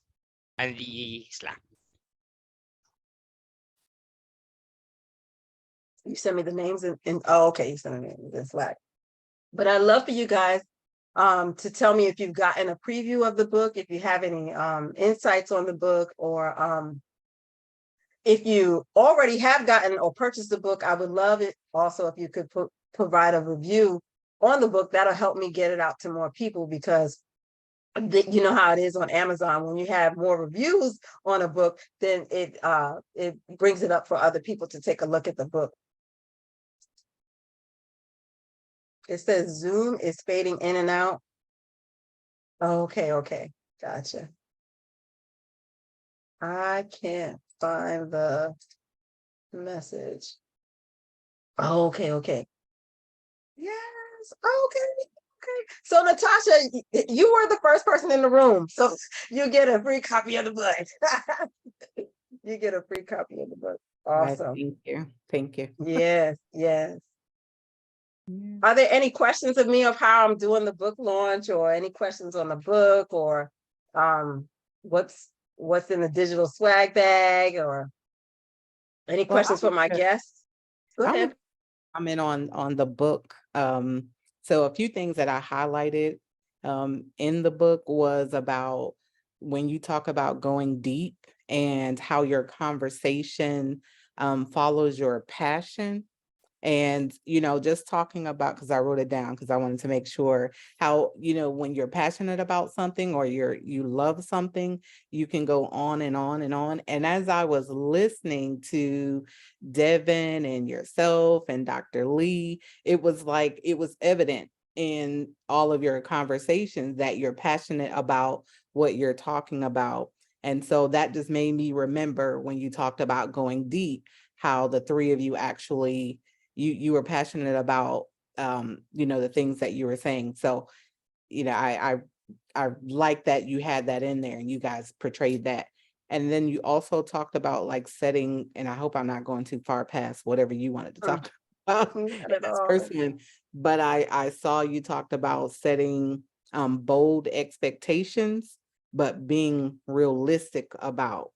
and the Slack. You sent me the names oh, okay, you sent me the names in Slack. But I'd love for you guys to tell me if you've gotten a preview of the book, if you have any insights on the book, or if you already have gotten or purchased the book. I would love it also if you could provide a review on the book. That'll help me get it out to more people, because you know how it is on Amazon. When you have more reviews on a book, then it brings it up for other people to take a look at the book. It says Zoom is fading in and out. Okay, gotcha. I can't find the message. Okay. Yes, okay. So Natasha, you were the first person in the room, so you get a free copy of the book. You get a free copy of the book. Awesome. Thank you. Yes. Are there any questions of me of how I'm doing the book launch, or any questions on the book, or what's in the digital swag bag, or any questions for my guests? Go ahead. Comment on the book. So a few things that I highlighted in the book was about when you talk about going deep and how your conversation follows your passion. And, just talking about, because I wrote it down because I wanted to make sure how, when you're passionate about something or you love something, you can go on and on and on. And as I was listening to Devin and yourself and Dr. Lee, it was evident in all of your conversations that you're passionate about what you're talking about. And so that just made me remember when you talked about going deep, how the three of you actually you were passionate about the things that you were saying. So I like that you had that in there and you guys portrayed that. And then you also talked about like setting, and I hope I'm not going too far past whatever you wanted to talk about in Not at this all. first one, but I saw you talked about setting bold expectations, but being realistic about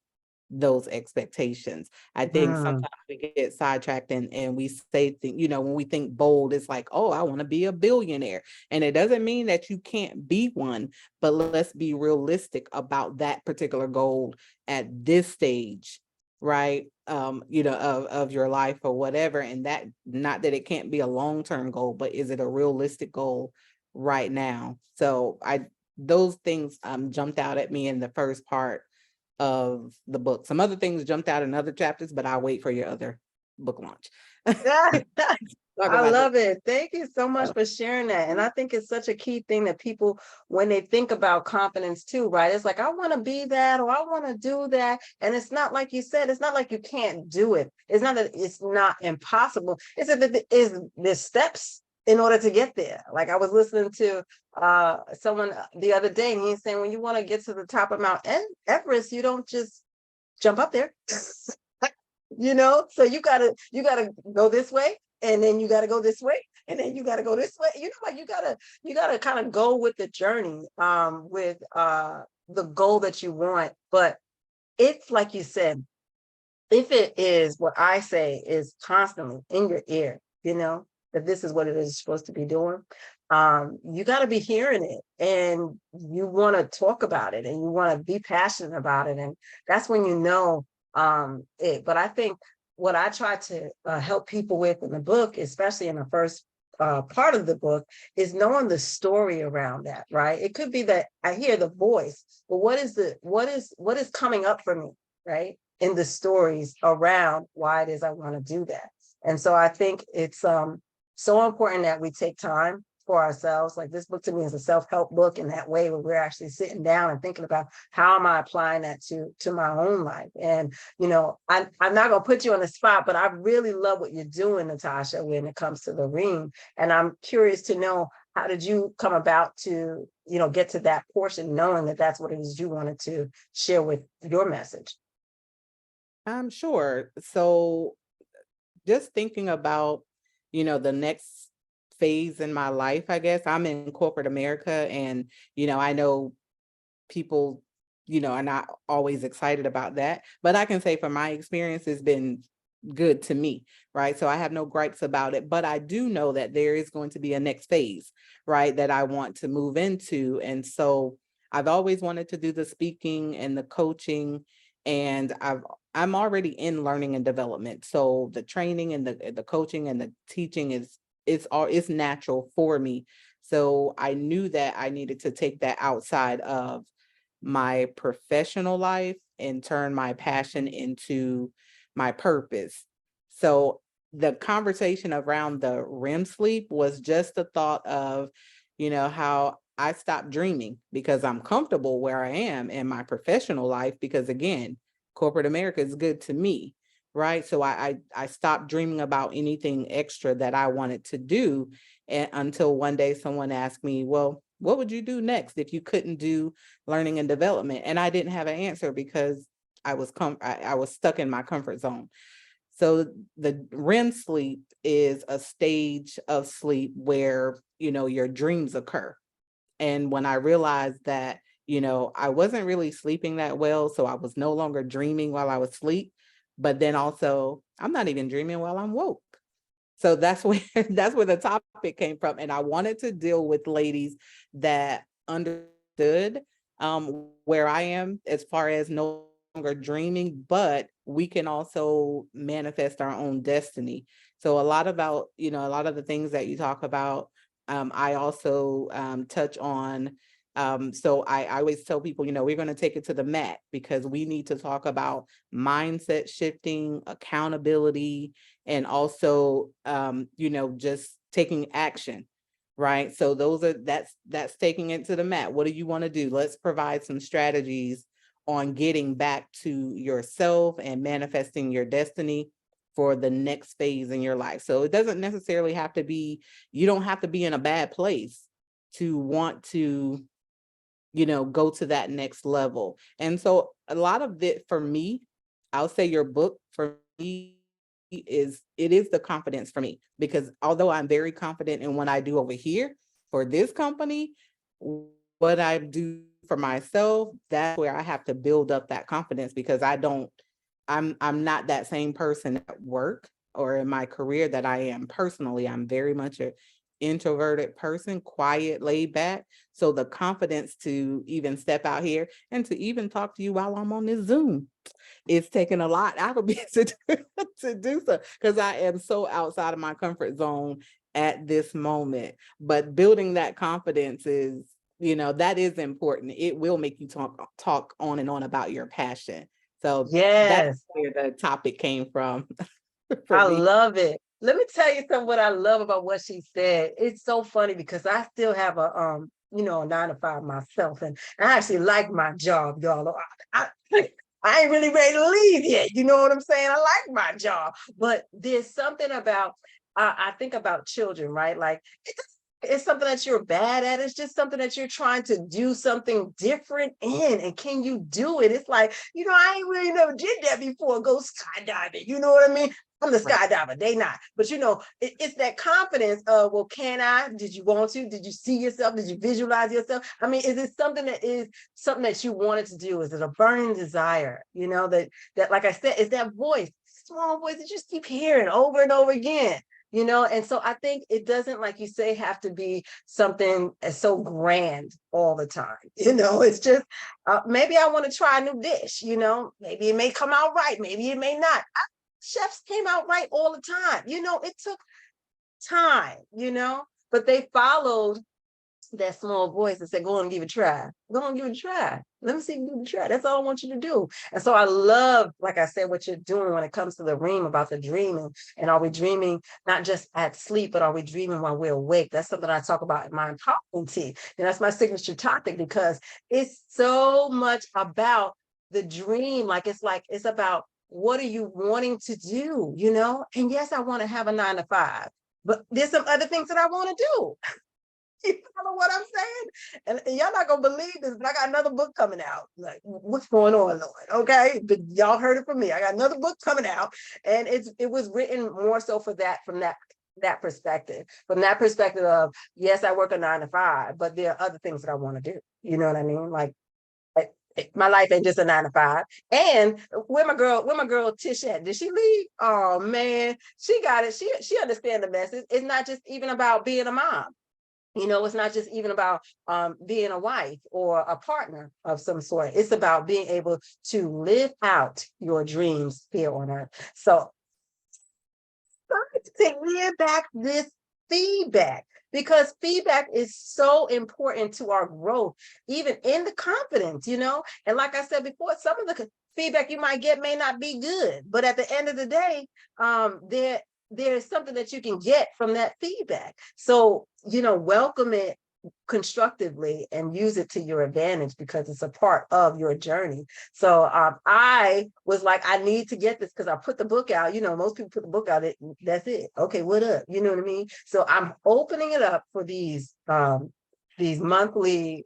those expectations. I think sometimes we get sidetracked and we say, when we think bold, it's like, oh, I want to be a billionaire. And it doesn't mean that you can't be one, but let's be realistic about that particular goal at this stage, right? Of your life or whatever. And that, not that it can't be a long-term goal, but is it a realistic goal right now? So those things jumped out at me in the first part of the book. Some other things jumped out in other chapters, but I'll wait for your other book launch. I love it. Thank you so much for sharing that. And I think it's such a key thing that people, when they think about confidence too, right? It's like, I want to be that, or I want to do that. And it's not like you said, it's not like you can't do it. It's not that it's not impossible. It's that there's steps in order to get there. Like I was listening to someone the other day, and he's saying, when you want to get to the top of Mount Everest, you don't just jump up there. So you gotta go this way, and then you gotta go this way, and then you gotta go this way. Like you gotta kind of go with the journey, with the goal that you want. But it's like you said, if it is what I say is constantly in your ear, that this is what it is supposed to be doing, you got to be hearing it, and you want to talk about it, and you want to be passionate about it, and that's when it. But I think what I try to help people with in the book, especially in the first part of the book, is knowing the story around that, right? It could be that I hear the voice, but what is coming up for me, right, in the stories around why it is I want to do that. And so I think it's so important that we take time for ourselves. Like this book to me is a self-help book in that way, where we're actually sitting down and thinking about how am I applying that to my own life. And I'm not going to put you on the spot, but I really love what you're doing, Natasha, when it comes to the ring. And I'm curious to know, how did you come about to get to that portion, knowing that that's what it is you wanted to share with your message? I'm sure. So just thinking about the next phase in my life, I guess. I'm in corporate America, and I know people are not always excited about that, but I can say from my experience, it's been good to me, right? So I have no gripes about it, but I do know that there is going to be a next phase, right, that I want to move into. And so I've always wanted to do the speaking and the coaching, and I'm already in learning and development. So the training and the coaching and the teaching it's natural for me. So I knew that I needed to take that outside of my professional life and turn my passion into my purpose. So the conversation around the REM sleep was just the thought of, how I stopped dreaming because I'm comfortable where I am in my professional life, because again, corporate America is good to me, right? So I stopped dreaming about anything extra that I wanted to do, and until one day someone asked me, well, what would you do next if you couldn't do learning and development? And I didn't have an answer because I was stuck in my comfort zone. So the REM sleep is a stage of sleep where, your dreams occur. And when I realized that, I wasn't really sleeping that well, so I was no longer dreaming while I was asleep, but then also I'm not even dreaming while I'm woke. So that's where that's where the topic came from. And I wanted to deal with ladies that understood where I am as far as no longer dreaming, but we can also manifest our own destiny. So a lot about, a lot of the things that you talk about, I also touch on. So I always tell people, we're going to take it to the mat, because we need to talk about mindset shifting, accountability, and also, just taking action. Right. So that's taking it to the mat. What do you want to do? Let's provide some strategies on getting back to yourself and manifesting your destiny for the next phase in your life. So it doesn't necessarily have to be, you don't have to be in a bad place to want to, go to that next level. And so a lot of it for me, I'll say your book for me it is the confidence for me, because although I'm very confident in what I do over here for this company, what I do for myself, that's where I have to build up that confidence, because I'm not that same person at work or in my career that I am personally. I'm very much an introverted person, quiet, laid back. So the confidence to even step out here and to even talk to you while I'm on this Zoom, it's taken a lot out of me to do so, because I am so outside of my comfort zone at this moment. But building that confidence is, that is important. It will make you talk on and on about your passion. So that's Yes, where the topic came from for I me. love it. Let me tell you something what I love about what she said. It's so funny because I still have a a 9 to 5 myself, and I actually like my job, y'all. I ain't really ready to leave yet. You know what I'm saying? I like my job, but there's something about I think about children, right? Like it's something that you're bad at. It's just something that you're trying to do something different in. And can you do it? It's like, I ain't really never did that before. Go skydiving. You know what I mean? I'm the Right. skydiver. They not. But it's that confidence of, well, can I? Did you want to? Did you see yourself? Did you visualize yourself? I mean, is it something that you wanted to do? Is it a burning desire? That like I said, is that voice, small voice that you just keep hearing over and over again. And so I think it doesn't, like you say, have to be something so grand all the time. It's just maybe I want to try a new dish. Maybe it may come out right, maybe it may not. Chefs came out right all the time. It took time, but they followed that small voice and said, go on and give it a try. Go on and give it a try. Let me see if you can try. That's all I want you to do. And so I love, like I said, what you're doing when it comes to the ream about the dreaming. And are we dreaming not just at sleep, but are we dreaming while we're awake? That's something I talk about in my empowerment tea. And that's my signature topic, because it's so much about the dream. It's about, what are you wanting to do? And yes, I want to have a 9 to 5, but there's some other things that I want to do. You follow what I'm saying? And y'all not gonna believe this, but I got another book coming out. Like, what's going on, Lord? Okay, but y'all heard it from me. I got another book coming out, and it was written more so for that, from that perspective. From that perspective of, yes, I work a 9 to 5, but there are other things that I want to do. You know what I mean? Like, my life ain't just a 9 to 5. And where my girl Tish at? Did she leave? Oh man, she got it. She understand the message. It's not just even about being a mom. It's not just even about being a wife or a partner of some sort. It's about being able to live out your dreams here on earth. So to hear back this feedback, because feedback is so important to our growth, even in the confidence, And like I said before, some of the feedback you might get may not be good, but at the end of the day, there's something that you can get from that feedback. So, welcome it constructively and use it to your advantage, because it's a part of your journey. So I was like, I need to get this, because I put the book out. Most people put the book out, that's it. Okay, what up? You know what I mean? So I'm opening it up for these monthly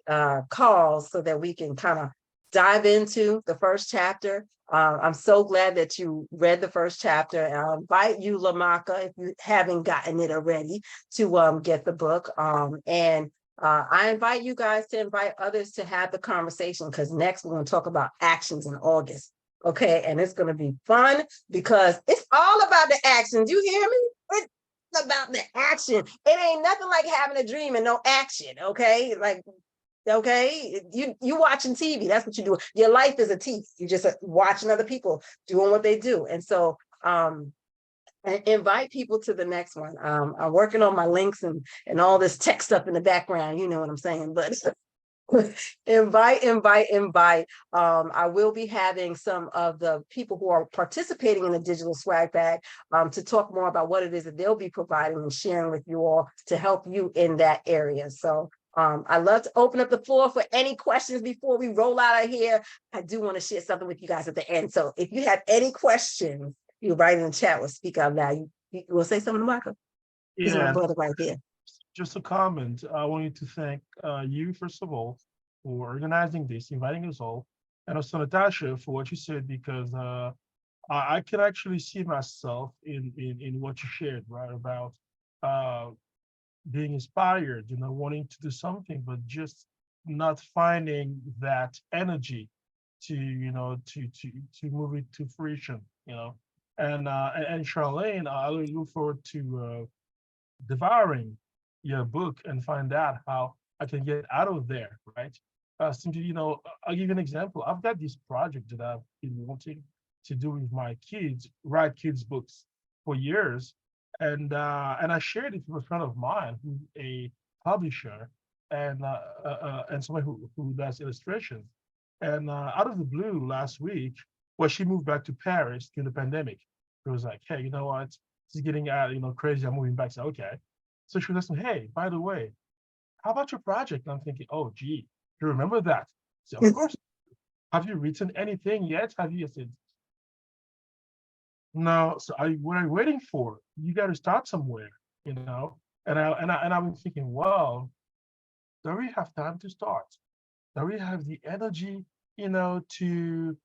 calls, so that we can kind of dive into the first chapter. I'm so glad that you read the first chapter, and I'll invite you, Lamaka, if you haven't gotten it already, to get the book. And I invite you guys to invite others to have the conversation, because next we're going to talk about actions in August. Okay, and it's going to be fun, because it's all about the actions. You hear me? It's about the action. It ain't nothing like having a dream and no action. Okay, okay, you watching TV, that's what you do. Your life is a TV. You just watching other people doing what they do. And so and invite people to the next one. I'm working on my links and all this tech stuff in the background. You know what I'm saying? But invite. I will be having some of the people who are participating in the digital swag bag to talk more about what it is that they'll be providing and sharing with you all to help you in that area. So I'd love to open up the floor for any questions before we roll out of here. I do want to share something with you guys at the end. So if you have any questions, you write in the chat or speak out loud. You will say something, Michael? He's my Yeah, brother right here. just a comment. I want you to thank you, first of all, for organizing this, inviting us all, and also Natasha for what you said, because I can actually see myself in what you shared, right? About uh, being inspired, wanting to do something, but just not finding that energy to, to move it to fruition. And Charlene, I really look forward to devouring your book and find out how I can get out of there, right? Simply, I'll give you an example. I've got this project that I've been wanting to do with my kids, write kids books for years, and I shared it with a friend of mine who's a publisher and someone who does illustrations. And out of the blue last week, well, she moved back to Paris during the pandemic. It was like, hey, you know what? This is getting crazy. I'm moving back. So okay. So she was asking, hey, by the way, how about your project? And I'm thinking, oh, gee, you remember that? So of course. Have you written anything yet? Have you? I said, no. So what are you waiting for? You got to start somewhere, And I was thinking, well, do we have time to start? Do we have the energy, to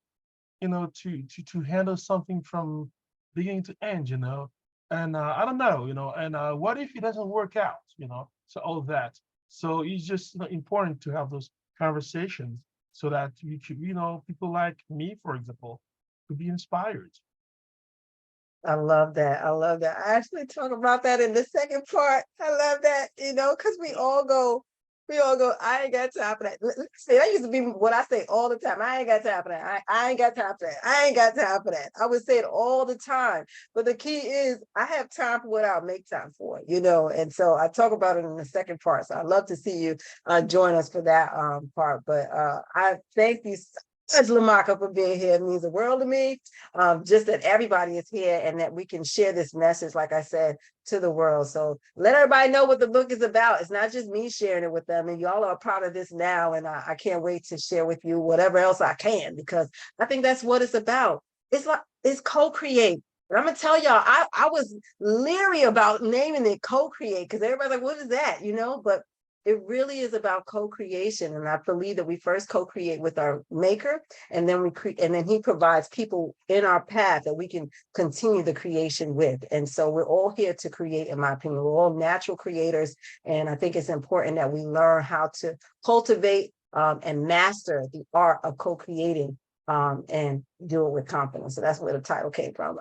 handle something from beginning to end, And I don't know, and what if it doesn't work out, So all of that. So it's just important to have those conversations so that you could, people like me, for example, could be inspired. I love that. I love that. I actually talk about that in the second part. I love that, because we all go, I ain't got time for that. See, that used to be what I say all the time. I ain't got time for that. I ain't got time for that. I ain't got time for that. I would say it all the time. But the key is I have time for what I'll make time for, and so I talk about it in the second part. So I'd love to see you join us for that part. But I thank you so much, Lamaka, for being here. It means the world to me. Just that everybody is here and that we can share this message, like I said, to the world. So let everybody know what the book is about. It's not just me sharing it with them, and y'all are a part of this now. And I can't wait to share with you whatever else I can, because I think that's what it's about. It's co-create. And I'm gonna tell y'all, I was leery about naming it co-create because everybody's like, what is that? But it really is about co-creation. And I believe that we first co-create with our maker, and then and then he provides people in our path that we can continue the creation with. And so we're all here to create, in my opinion. We're all natural creators. And I think it's important that we learn how to cultivate and master the art of co-creating and do it with confidence. So that's where the title came from.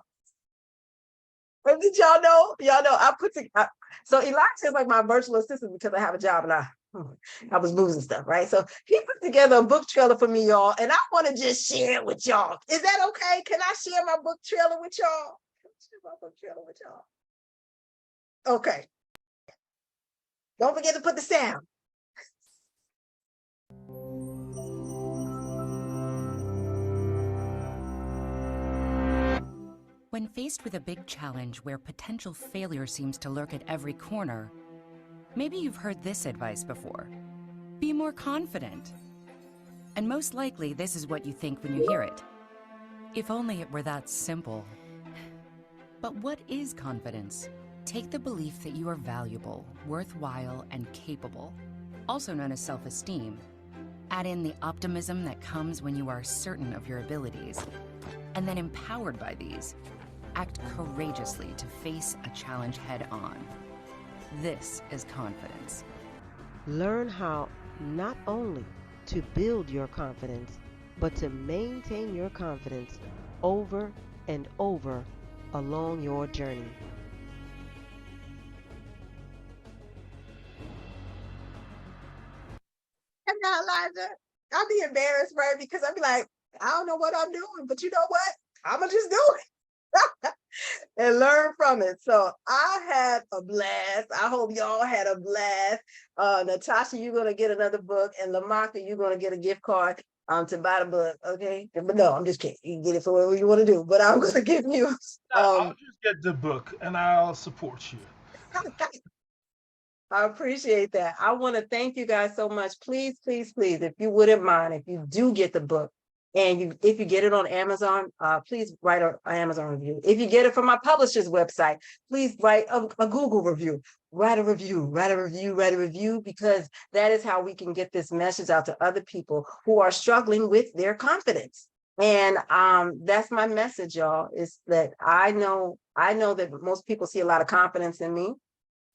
But did y'all know? So Elijah is like my virtual assistant because I have a job and I was losing stuff, right? So he put together a book trailer for me, y'all, and I want to just share it with y'all. Is that okay? Can I share my book trailer with y'all? Okay. Don't forget to put the sound. When faced with a big challenge where potential failure seems to lurk at every corner, maybe you've heard this advice before. Be more confident. And most likely, this is what you think when you hear it. If only it were that simple. But what is confidence? Take the belief that you are valuable, worthwhile, and capable, also known as self-esteem. Add in the optimism that comes when you are certain of your abilities, and then empowered by these, act courageously to face a challenge head on. This is confidence. Learn how not only to build your confidence, but to maintain your confidence over and over along your journey. I'm not Elijah. I'll be embarrassed, right? Because I'll be like, I don't know what I'm doing, but you know what? I'm gonna just do it. and learn from it. So I had a blast. I hope y'all had a blast. Natasha, you're gonna get another book, and Lamaka, you're gonna get a gift card to buy the book. Okay, but no, I'm just kidding. You can get it for whatever you want to do. But I'm gonna give you. I'll just get the book and I'll support you. I appreciate that. I want to thank you guys so much. Please, please, please, if you wouldn't mind, if you do get the book and if you get it on Amazon, please write an Amazon review. If you get it from my publisher's website, please write a Google review. Write a review, write a review, write a review, because that is how we can get this message out to other people who are struggling with their confidence. And that's my message, y'all, is that I know that most people see a lot of confidence in me.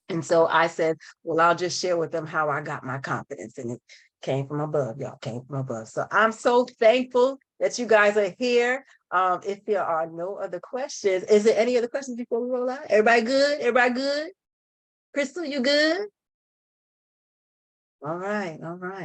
And so I said, well, I'll just share with them how I got my confidence. And it came from above, y'all, came from above. So I'm so thankful that you guys are here. If there are no other questions, is there any other questions before we roll out? Everybody good? Everybody good? Crystal, you good? All right.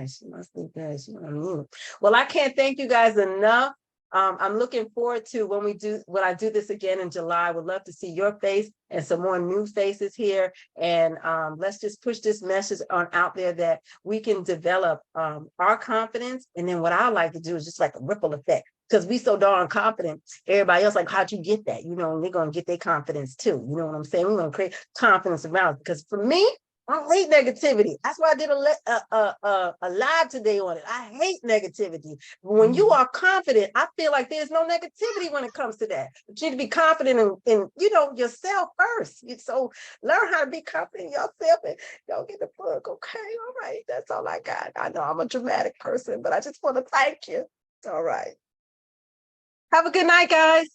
She must be good. She on mute. Well, I can't thank you guys enough. I'm looking forward to when I do this again in July. I would love to see your face and some more new faces here. And let's just push this message on out there that we can develop our confidence. And then what I like to do is just like a ripple effect, because we so darn confident. Everybody else, like, how'd you get that? You know, and they're gonna get their confidence too. You know what I'm saying? We're gonna create confidence around it. Because for me, I hate negativity. That's why I did a live today on it. I hate negativity. When you are confident, I feel like there's no negativity when it comes to that. But you need to be confident in yourself first. So learn how to be confident in yourself and don't get the book. Okay, all right. That's all I got. I know I'm a dramatic person, but I just want to thank you. All right. Have a good night, guys.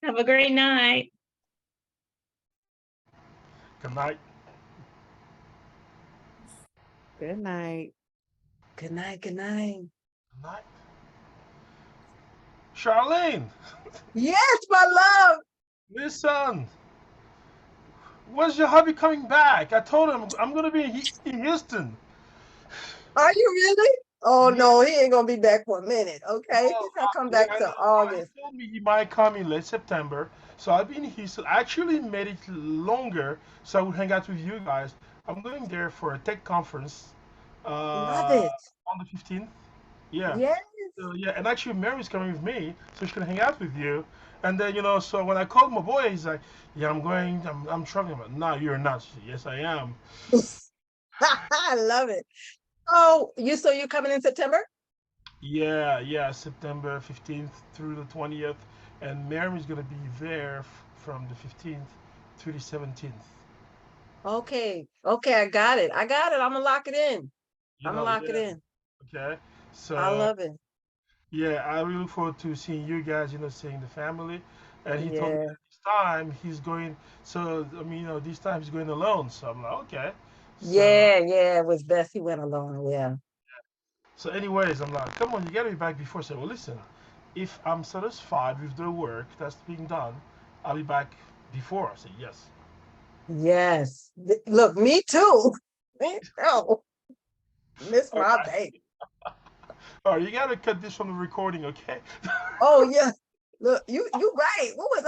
Have a great night. Good night. Good night. Good night. Good night. Good night. Charlene, Yes, my love. listen. When's your hubby coming back? I told him I'm gonna be in Houston. Are you really? Oh Yeah. no, he ain't gonna be back for a minute. Okay, Well, he's not come yeah, back I till know. August. He told me he might come in late September. So I've been in Houston. I actually made it longer so I would hang out with you guys. I'm going there for a tech conference Love uh, it. on the 15th. Yeah. Yes. So, yeah, and actually Mary's coming with me, so she can hang out with you. And then, so when I called my boy, he's like, yeah, I'm traveling. I'm like, no, you're not. She said, yes, I am. I love it. Oh, so you're coming in September? Yeah, September 15th through the 20th. And Mary's going to be there from the 15th to the 17th. Okay. Okay, I got it. I'm gonna lock it in. I'm gonna lock it Yeah. in. Okay. I So, love it. yeah, I really look forward to seeing you guys, seeing the family. And he told me Yeah. that this time he's going, so, I mean, this time he's going alone. So I'm like, okay. So, Yeah, it was best he went alone. Yeah. so anyways, I'm like, come on, you gotta be back before. So, well, listen, if I'm satisfied with the work that's being done, I'll be back before. I say, yes. Yes. Look, me too. Me too. Miss All my right. baby. All right, you gotta cut this from the recording, okay? Oh yeah. Look, you right. What was